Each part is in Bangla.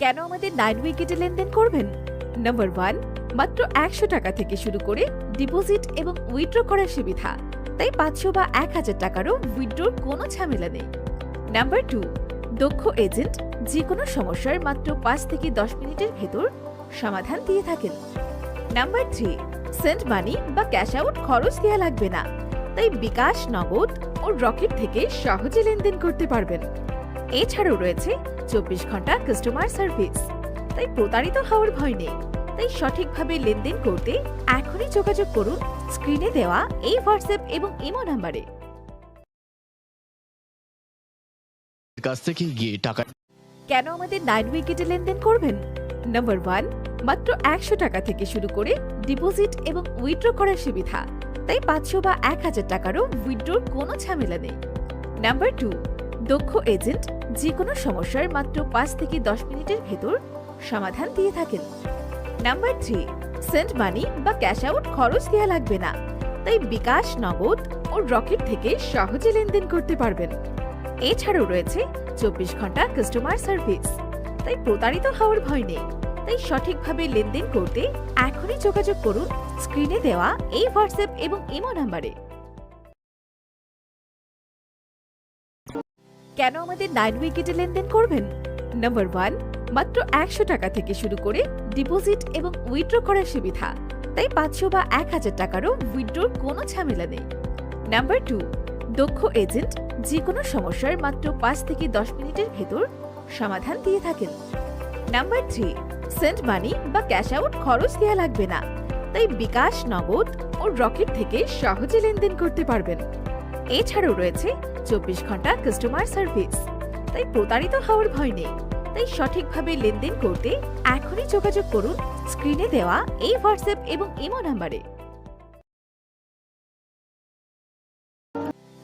কেন আমাদের 9 উইকেটে লেনদেন করবেন? নাম্বার 1, মাত্র 100 টাকা থেকে শুরু করে ডিপোজিট এবং উইথড্র করার সুবিধা, তাই 500 বা 1000 টাকারও উইথড্রর কোনো ঝামেলা নেই। নাম্বার 2, দক্ষ এজেন্ট যে কোনো সমস্যার মাত্র 5 থেকে 10 মিনিটের ভেতর সমাধান দিয়ে থাকেন। নাম্বার 3, সেন্ড মানি বা ক্যাশ আউট খরচ দেওয়া লাগবে না, তাই বিকাশ, নগদ ও রকেট থেকে সহজে লেনদেন করতে পারবেন। এছাড়াও রয়েছে 24 ঘন্টা কাস্টমার সার্ভিস, তাই প্রতারিত হওয়ার ভয় নেই। তাই সঠিকভাবে লেনদেন করতে এখনই যোগাযোগ করুন স্ক্রিনে দেওয়া এই হোয়াটসঅ্যাপ এবং ইমো নাম্বারে। কাছ থেকে গিয়ে টাকা কেন আমাদের 9 উইকেটে লেনদেন করবেন? নাম্বার 1, মাত্র 100 টাকা থেকে শুরু করে ডিপোজিট এবং উইথড্র করার সুবিধা, তাই 500 বা 1000 টাকারও উইথড্রর কোনো ঝামেলা নেই। নাম্বার 2, দক্ষ এজেন্ট যে কোনো সমস্যার মাত্র 5 থেকে 10 মিনিটের ভেতর সমাধান দিয়ে থাকেন। নাম্বার 3, সেন্ড মানি বা ক্যাশ আউট খরচ দেওয়া লাগবে না, তাই বিকাশ, নগদ ও রকেট থেকে সহজে লেনদেন করতে পারবেন। এছাড়াও রয়েছে 24 ঘন্টা কাস্টমার সার্ভিস, তাই প্রতারিত হওয়ার ভয় নেই। তাই সঠিকভাবে লেনদেন করতে এখনই যোগাযোগ করুন স্ক্রিনে দেওয়া এই হোয়াটসঅ্যাপ এবং ইমো নাম্বারে। কেন আমাদের 9 উইকেটে লেনদেন করবেন? নাম্বার 1, মাত্র 100 টাকা থেকে শুরু করে ডিপোজিট এবং উইথড্র করার সুবিধা, তাই 500 বা 1000 টাকারও উইথড্রর কোনো ঝামেলা নেই। নাম্বার 2, দক্ষ এজেন্ট যে কোনো সমস্যার মাত্র 5 থেকে 10 মিনিটের ভেতর সমাধান দিয়ে থাকেন। নাম্বার 3, সেন্ড মানি বা ক্যাশ আউট খরচ দেওয়া লাগবে না, তাই বিকাশ, নগদ ও রকেট থেকে সহজে লেনদেন করতে পারবেন। এছাড়াও রয়েছে 24 ঘন্টা কাস্টমার সার্ভিস, তাই প্রতারিত হওয়ার ভয় নেই। তাই সঠিকভাবে লেনদেন করতে এখনই যোগাযোগ করুন স্ক্রিনে দেওয়া এই হোয়াটসঅ্যাপ এবং ইমো নাম্বারে।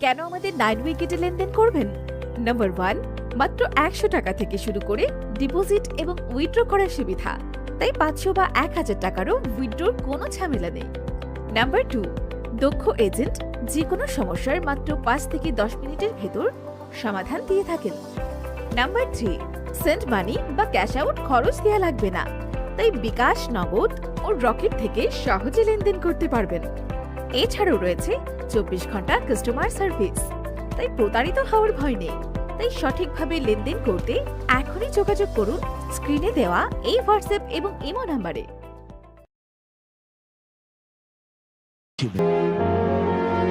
কেন আমাদের 9 উইকেটে লেনদেন করবেন? নাম্বার 1, মাত্র 100 টাকা থেকে শুরু করে ডিপোজিট এবং উইথড্র করার সুবিধা, তাই 500 বা 1000 টাকারও উইথড্রর কোনো ঝামেলা নেই। নাম্বার 2, দক্ষ এজেন্ট যে কোনো সমস্যার মাত্র 5 থেকে 10 মিনিটের ভেতর সমাধান দিয়ে থাকেন। নাম্বার 3, সেন্ড মানি বা ক্যাশ আউট খরচ দেওয়া লাগবে না, তাই বিকাশ, নগদ ও রকেট থেকে সহজে লেনদেন করতে পারবেন। এছাড়াও রয়েছে 24 ঘন্টা কাস্টমার সার্ভিস, তাই প্রতারিত হওয়ার ভয় নেই। তাই সঠিকভাবে লেনদেন করতে এখনই যোগাযোগ করুন স্ক্রিনে দেওয়া এই হোয়াটসঅ্যাপ এবং ইমো নাম্বারে।